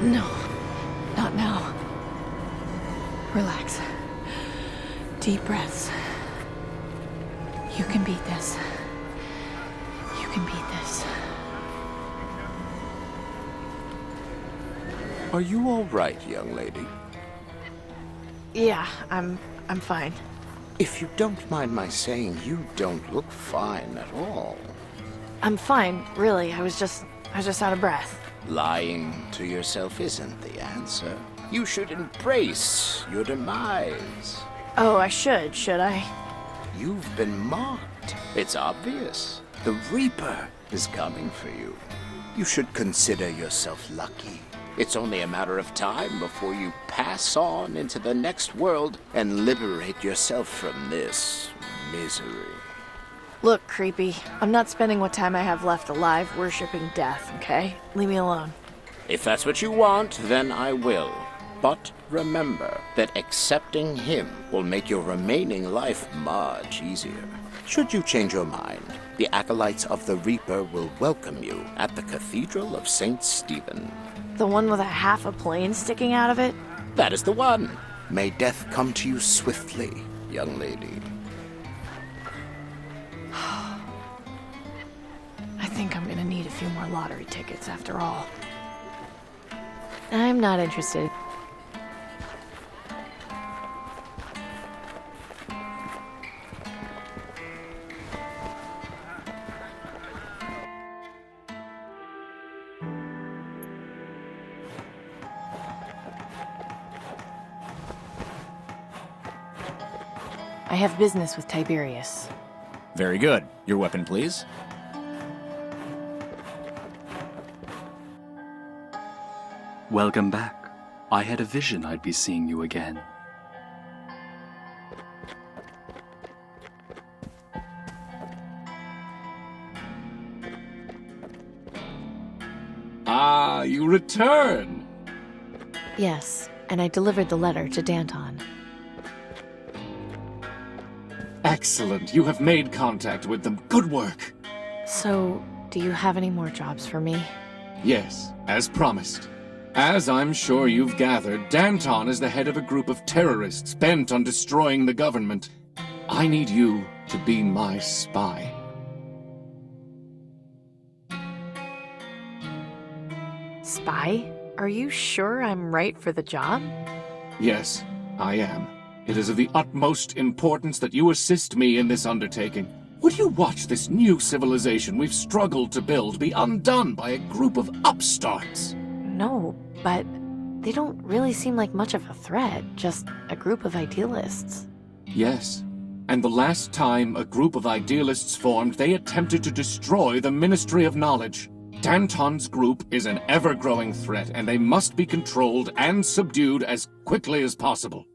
No, not now. Relax. Deep breaths. You can beat this. You can beat this. Are you all right, young lady? Yeah, I'm fine. If you don't mind my saying, you don't look fine at all. I'm fine, really. I was just out of breath. Lying to yourself isn't the answer. You should embrace your demise. Oh, I should I? You've been marked. It's obvious. The Reaper is coming for you. You should consider yourself lucky. It's only a matter of time before you pass on into the next world and liberate yourself from this misery. Look, creepy. I'm not spending what time I have left alive worshipping death, okay? Leave me alone. If that's what you want, then I will. But remember that accepting him will make your remaining life much easier. Should you change your mind, the acolytes of the Reaper will welcome you at the Cathedral of St. Stephen. The one with a half a plane sticking out of it? That is the one. May death come to you swiftly, young lady. I think I'm gonna need a few more lottery tickets after all. I'm not interested. I have business with Tiberius. Very good. Your weapon, please. Welcome back. I had a vision I'd be seeing you again. Ah, you return! Yes, and I delivered the letter to Danton. Excellent. You have made contact with them. Good work. So, do you have any more jobs for me? Yes, as promised. As I'm sure you've gathered, Danton is the head of a group of terrorists bent on destroying the government. I need you to be my spy. Spy? Are you sure I'm right for the job? Yes, I am. It is of the utmost importance that you assist me in this undertaking. Would you watch this new civilization we've struggled to build be undone by a group of upstarts? No, but they don't really seem like much of a threat, just a group of idealists. Yes. And the last time a group of idealists formed, they attempted to destroy the Ministry of Knowledge. Danton's group is an ever-growing threat, and they must be controlled and subdued as quickly as possible.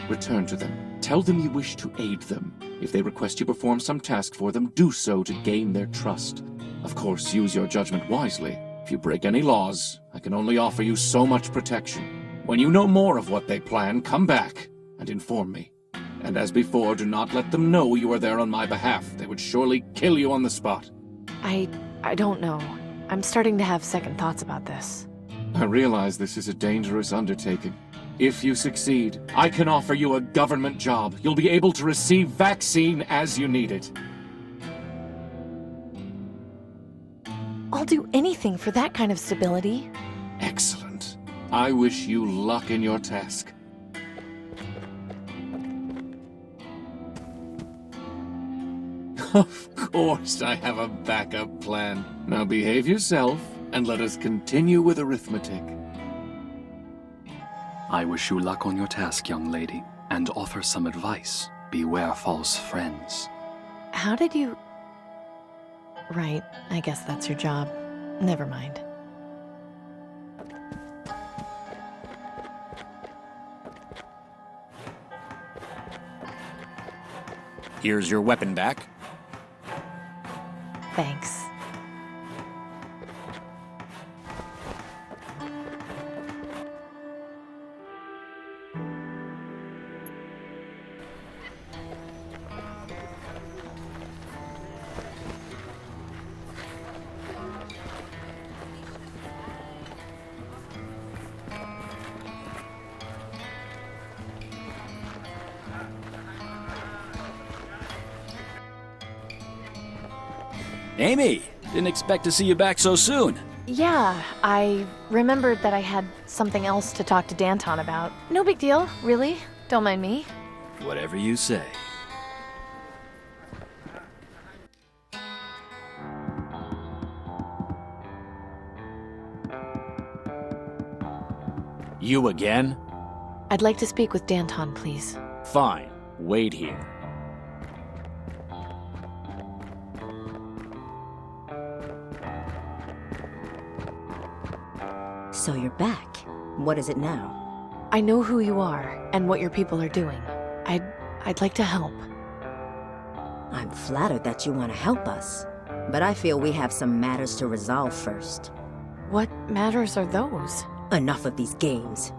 Return to them. Tell them you wish to aid them. If they request you perform some task for them, do so to gain their trust. Of course, use your judgment wisely. If you break any laws, I can only offer you so much protection. When you know more of what they plan, come back and inform me. And as before, do not let them know you are there on my behalf. They would surely kill you on the spot. I don't know. I'm starting to have second thoughts about this. I realize this is a dangerous undertaking. If you succeed, I can offer you a government job. You'll be able to receive vaccine as you need it. I'll do anything for that kind of stability. Excellent. I wish you luck in your task. Of course I have a backup plan. Now behave yourself, and let us continue with arithmetic. I wish you luck on your task, young lady, and offer some advice. Beware false friends. How did you... Right, I guess that's your job. Never mind. Here's your weapon back. Thanks. Amy, didn't expect to see you back so soon. Yeah, I remembered that I had something else to talk to Danton about. No big deal, really. Don't mind me. Whatever you say. You again? I'd like to speak with Danton, please. Fine. Wait here. So you're back. What is it now? I know who you are and what your people are doing. I'd like to help. I'm flattered that you want to help us, but I feel we have some matters to resolve first. What matters are those? Enough of these games.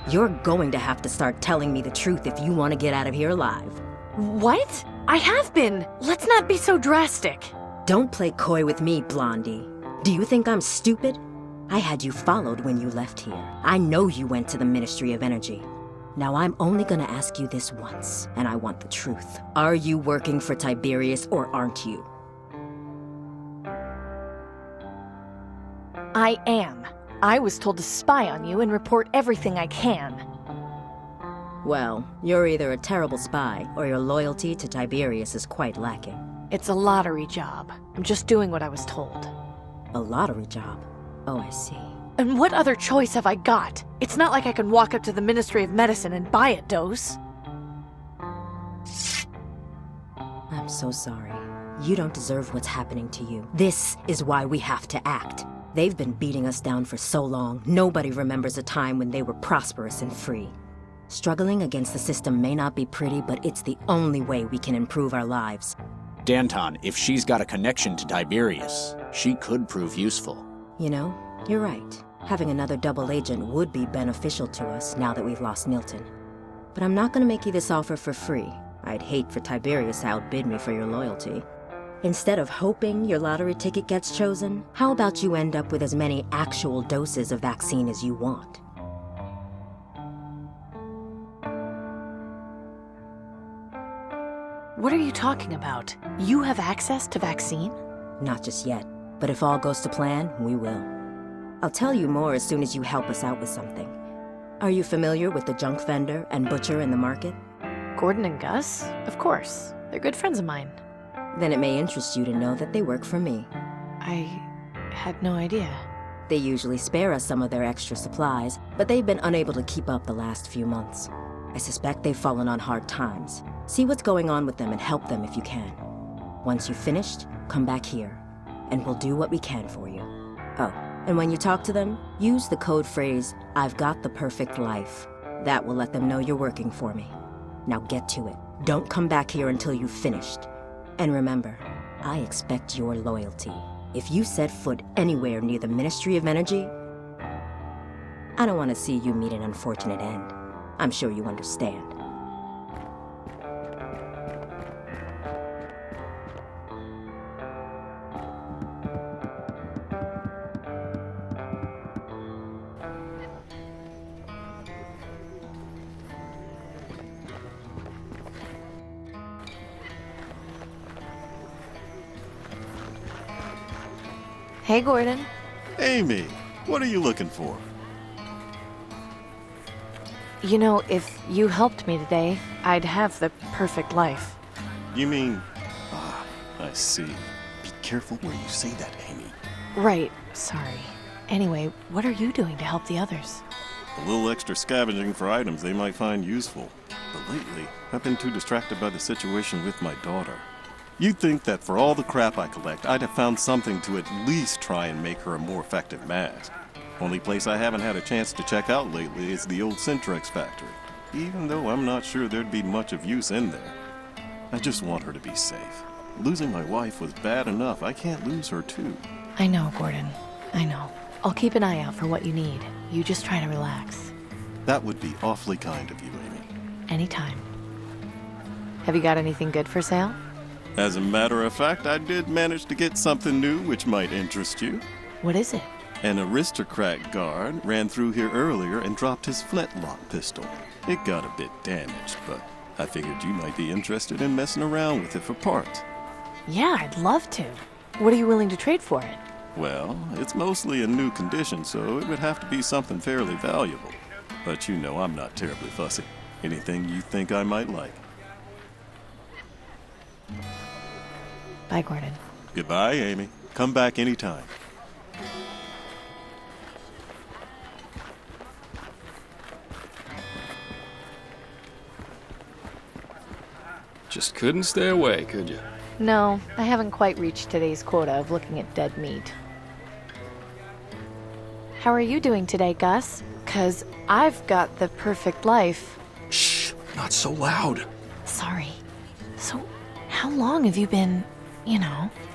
You're going to have to start telling me the truth if you want to get out of here alive. What? I have been. Let's not be so drastic. Don't play coy with me, Blondie. Do you think I'm stupid? I had you followed when you left here. I know you went to the Ministry of Energy. Now I'm only gonna ask you this once, and I want the truth. Are you working for Tiberius or aren't you? I am. I was told to spy on you and report everything I can. Well, you're either a terrible spy or your loyalty to Tiberius is quite lacking. It's a lottery job. I'm just doing what I was told. A lottery job? Oh, I see. And what other choice have I got? It's not like I can walk up to the Ministry of Medicine and buy a dose. I'm so sorry. You don't deserve what's happening to you. This is why we have to act. They've been beating us down for so long, nobody remembers a time when they were prosperous and free. Struggling against the system may not be pretty, but it's the only way we can improve our lives. Danton, if she's got a connection to Tiberius, she could prove useful. You know, you're right. Having another double agent would be beneficial to us now that we've lost Milton. But I'm not gonna make you this offer for free. I'd hate for Tiberius to outbid me for your loyalty. Instead of hoping your lottery ticket gets chosen, how about you end up with as many actual doses of vaccine as you want? What are you talking about? You have access to vaccine? Not just yet, but if all goes to plan, we will. I'll tell you more as soon as you help us out with something. Are you familiar with the junk vendor and butcher in the market? Gordon and Gus? Of course. They're good friends of mine. Then it may interest you to know that they work for me. I had no idea. They usually spare us some of their extra supplies, but they've been unable to keep up the last few months. I suspect they've fallen on hard times. See what's going on with them and help them if you can. Once you've finished, come back here, and we'll do what we can for you. Oh, and when you talk to them, use the code phrase, "I've got the perfect life." That will let them know you're working for me. Now get to it. Don't come back here until you've finished. And remember, I expect your loyalty. If you set foot anywhere near the Ministry of Energy, I don't want to see you meet an unfortunate end. I'm sure you understand. Hey, Gordon. Amy, what are you looking for? You know, if you helped me today, I'd have the perfect life. You mean... Ah, I see. Be careful where you say that, Amy. Right. Sorry. Anyway, what are you doing to help the others? A little extra scavenging for items they might find useful. But lately, I've been too distracted by the situation with my daughter. You'd think that for all the crap I collect, I'd have found something to at least try and make her a more effective mask. Only place I haven't had a chance to check out lately is the old Centrex factory, even though I'm not sure there'd be much of use in there. I just want her to be safe. Losing my wife was bad enough. I can't lose her too. I know, Gordon. I know. I'll keep an eye out for what you need. You just try to relax. That would be awfully kind of you, Amy. Anytime. Have you got anything good for sale? As a matter of fact, I did manage to get something new which might interest you. What is it? An aristocrat guard ran through here earlier and dropped his flintlock pistol. It got a bit damaged, but I figured you might be interested in messing around with it for parts. Yeah, I'd love to. What are you willing to trade for it? Well, it's mostly in new condition, so it would have to be something fairly valuable. But you know I'm not terribly fussy. Anything you think I might like. Bye, Gordon. Goodbye, Amy. Come back anytime. Just couldn't stay away, could you? No, I haven't quite reached today's quota of looking at dead meat. How are you doing today, Gus? 'Cause I've got the perfect life. Shh, not so loud. Sorry. So, how long have you been,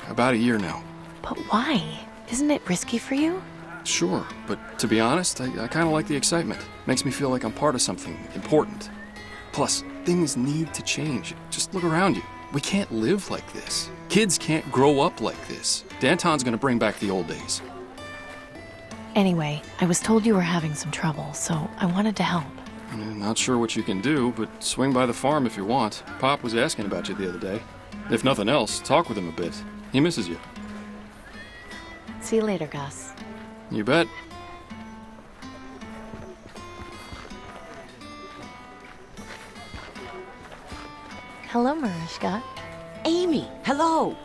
About a year now. But why? Isn't it risky for you? Sure, but to be honest, I kind of like the excitement. Makes me feel like I'm part of something important. Plus, things need to change. Just look around you. We can't live like this. Kids can't grow up like this. Danton's gonna bring back the old days. Anyway, I was told you were having some trouble, so I wanted to help. I'm not sure what you can do, but swing by the farm if you want. Pop was asking about you the other day. If nothing else, talk with him a bit. He misses you. See you later, Gus. You bet. Hello, Mariska. Amy, hello.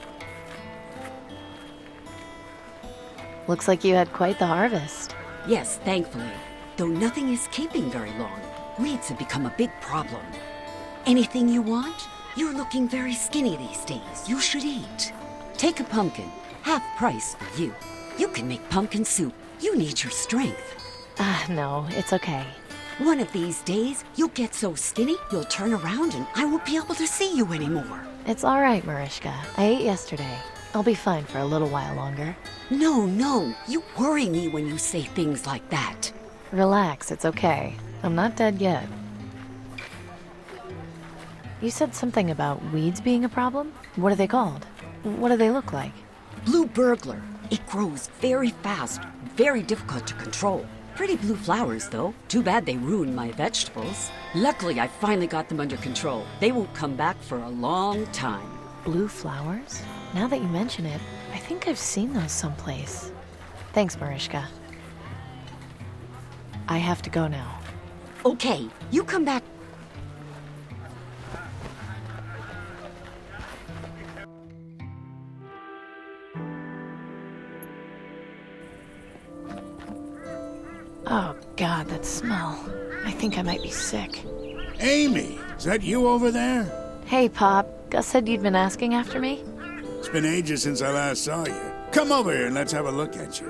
Looks like you had quite the harvest. Yes, thankfully. Though nothing is keeping very long. Weeds have become a big problem. Anything you want? You're looking very skinny these days. You should eat. Take a pumpkin. Half price for you. You can make pumpkin soup. You need your strength. No, it's okay. One of these days, you'll get so skinny, you'll turn around and I won't be able to see you anymore. It's all right, Mariska. I ate yesterday. I'll be fine for a little while longer. No. You worry me when you say things like that. Relax, it's okay. I'm not dead yet. You said something about weeds being a problem? What are they called? What do they look like? Blue burglar. It grows very fast, very difficult to control. Pretty blue flowers, though. Too bad they ruined my vegetables. Luckily, I finally got them under control. They won't come back for a long time. Blue flowers? Now that you mention it, I think I've seen those someplace. Thanks, Mariska. I have to go now. Okay, you come back. Oh, God, that smell. I think I might be sick. Amy, is that you over there? Hey, Pop. Gus said you'd been asking after me? It's been ages since I last saw you. Come over here and let's have a look at you.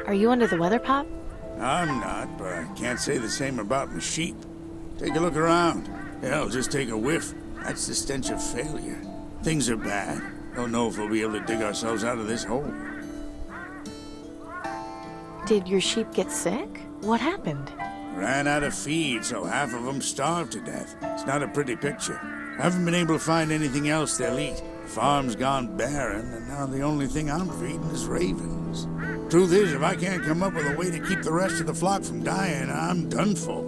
Are you under the weather, Pop? I'm not, but I can't say the same about my sheep. Take a look around. Hell, just take a whiff. That's the stench of failure. Things are bad. Don't know if we'll be able to dig ourselves out of this hole. Did your sheep get sick? What happened? Ran out of feed, so half of them starved to death. It's not a pretty picture. Haven't been able to find anything else they'll eat. The farm's gone barren, and now the only thing I'm feeding is ravens. Truth is, if I can't come up with a way to keep the rest of the flock from dying, I'm done for.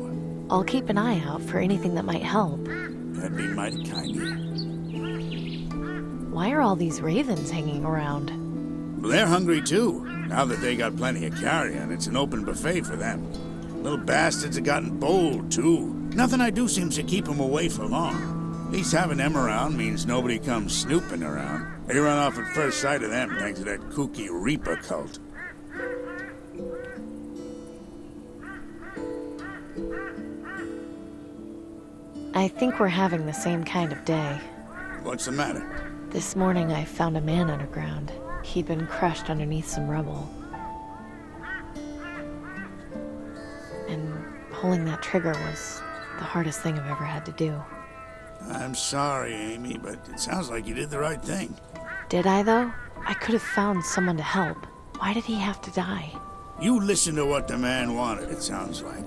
I'll keep an eye out for anything that might help. That'd be mighty kind of you. Why are all these ravens hanging around? Well, they're hungry too. Now that they got plenty of carrion, it's an open buffet for them. Little bastards have gotten bold too. Nothing I do seems to keep them away for long. At least having them around means nobody comes snooping around. They run off at first sight of them thanks to that kooky Reaper cult. I think we're having the same kind of day. What's the matter? This morning I found a man underground. He'd been crushed underneath some rubble. And pulling that trigger was the hardest thing I've ever had to do. I'm sorry, Amy, but it sounds like you did the right thing. Did I, though? I could have found someone to help. Why did he have to die? You listened to what the man wanted, it sounds like.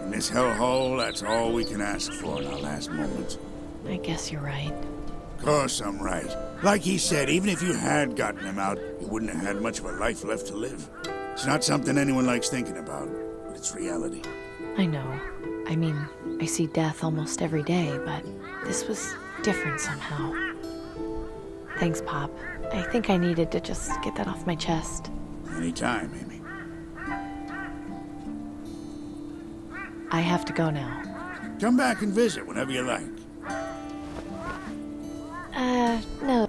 In this hellhole, that's all we can ask for in our last moments. I guess you're right. Of course I'm right. Like he said, even if you had gotten him out, you wouldn't have had much of a life left to live. It's not something anyone likes thinking about, but it's it's reality. I know. I mean, I see death almost every day, but this was different somehow. Thanks, Pop. I think I needed to just get that off my chest. Anytime, Amy. I have to go now. Come back and visit whenever you like. No.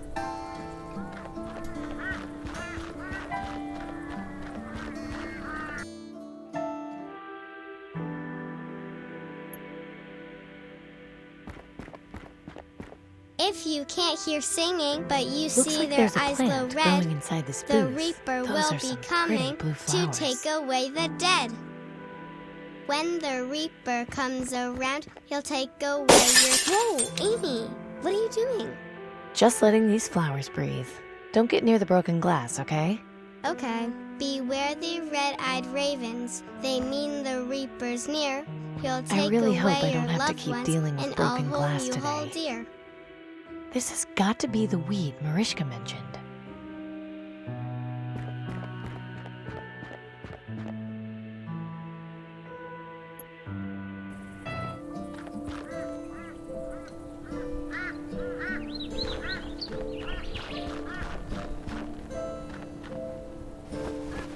If you can't hear singing, but you Looks see like their there's a eyes glow plant red, growing inside this the booth. Reaper Those will are be some pretty coming blue to flowers. take away the dead. When the Reaper comes around, he'll take away your... Whoa, Amy, what are you doing? Just letting these flowers breathe. Don't get near the broken glass, okay? Okay. Beware the red-eyed ravens. They mean the Reaper's near. He'll take I really away hope I don't your have to loved keep ones, dealing with and broken I'll glass hold you whole today. dear. This has got to be the weed Mariska mentioned.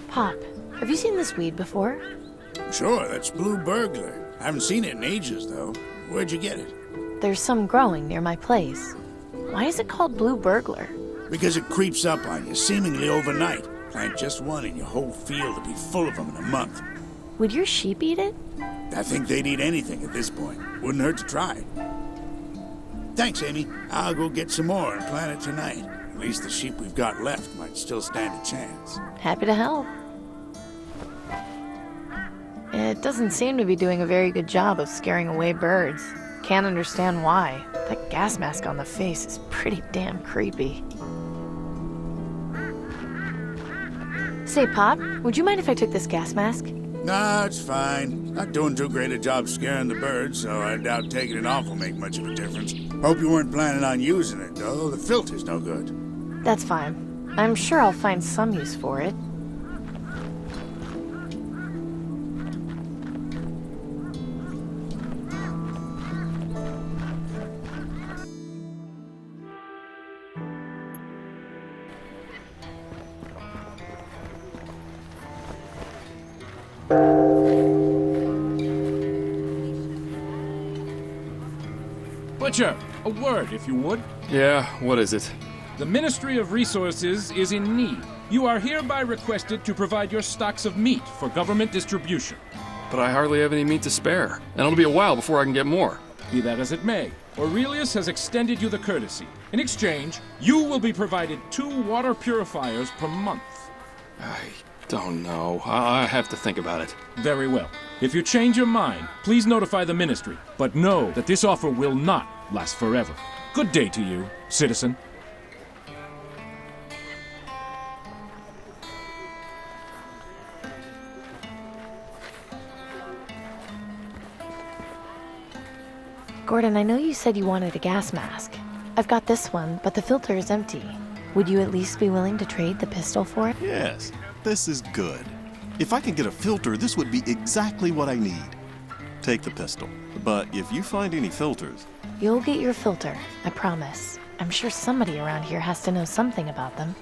Pop, have you seen this weed before? Sure, that's blue burglar. Haven't seen it in ages, though. Where'd you get it? There's some growing near my place. Why is it called blue burglar? Because it creeps up on you, seemingly overnight. Plant just one and your whole field will be full of them in a month. Would your sheep eat it? I think they'd eat anything at this point. Wouldn't hurt to try. Thanks, Amy. I'll go get some more and plant it tonight. At least the sheep we've got left might still stand a chance. Happy to help. It doesn't seem to be doing a very good job of scaring away birds. Can't understand why. That gas mask on the face is pretty damn creepy. Say, Pop, would you mind if I took this gas mask? Nah, it's fine. Not doing too great a job scaring the birds, so I doubt taking it off will make much of a difference. Hope you weren't planning on using it, though. The filter's no good. That's fine. I'm sure I'll find some use for it. Butcher, a word, if you would. Yeah, what is it? The Ministry of Resources is in need. You are hereby requested to provide your stocks of meat for government distribution. But I hardly have any meat to spare, and it'll be a while before I can get more. Be that as it may, Aurelius has extended you the courtesy. In exchange, you will be provided 2 water purifiers per month. I don't know. I have to think about it. Very well. If you change your mind, please notify the Ministry, but know that this offer will not last forever. Good day to you, citizen. Gordon, I know you said you wanted a gas mask. I've got this one, but the filter is empty. Would you at least be willing to trade the pistol for it? Yes, this is good. If I can get a filter, this would be exactly what I need. Take the pistol. But if you find any filters... You'll get your filter, I promise. I'm sure somebody around here has to know something about them.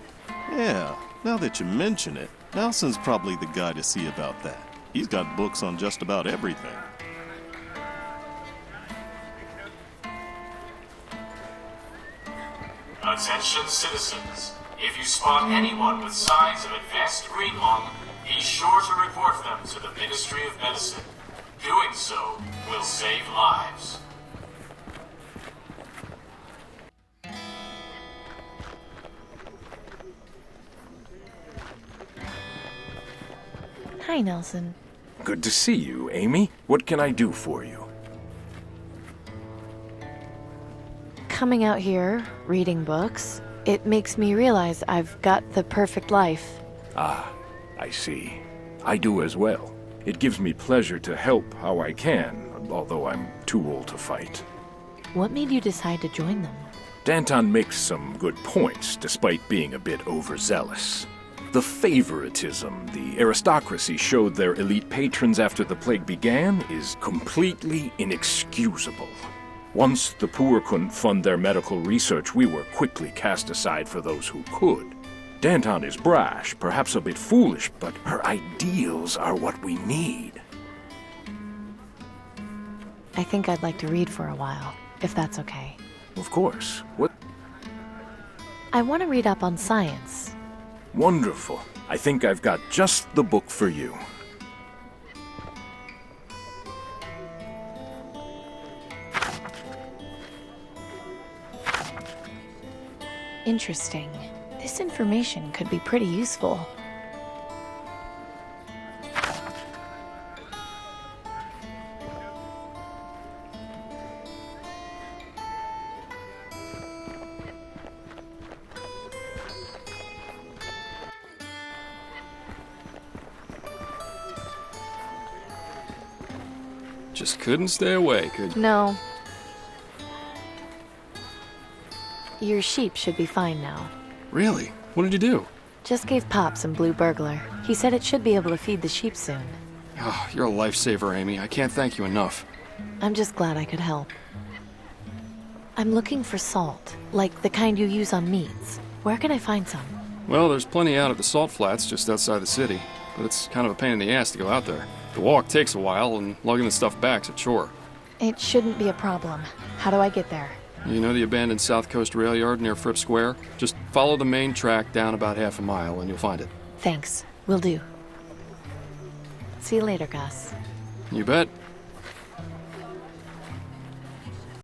Yeah, now that you mention it, Nelson's probably the guy to see about that. He's got books on just about everything. Attention citizens, if you spot anyone with signs of advanced green lung, be sure to report them to the Ministry of Medicine. Doing so will save lives. Hi, Nelson. Good to see you, Amy. What can I do for you? Coming out here, reading books, it makes me realize I've got the perfect life. Ah, I see. I do as well. It gives me pleasure to help how I can, although I'm too old to fight. What made you decide to join them? Danton makes some good points, despite being a bit overzealous. The favoritism the aristocracy showed their elite patrons after the plague began is completely inexcusable. Once the poor couldn't fund their medical research, we were quickly cast aside for those who could. Danton is brash, perhaps a bit foolish, but her ideals are what we need. I think I'd like to read for a while, if that's okay. Of course. What? I want to read up on science. Wonderful. I think I've got just the book for you. Interesting. This information could be pretty useful. Just couldn't stay away, could you? No. Your sheep should be fine now. Really? What did you do? Just gave Pop some blue Burglar. He said it should be able to feed the sheep soon. Oh, you're a lifesaver, Amy. I can't thank you enough. I'm just glad I could help. I'm looking for salt, like the kind you use on meats. Where can I find some? Well, there's plenty out at the salt flats just outside the city, but it's kind of a pain in the ass to go out there. The walk takes a while, and lugging the stuff back's a chore. It shouldn't be a problem. How do I get there? You know the abandoned South Coast rail yard near Fripp Square? Just follow the main track down about half a mile, and you'll find it. Thanks. Will do. See you later, Gus. You bet.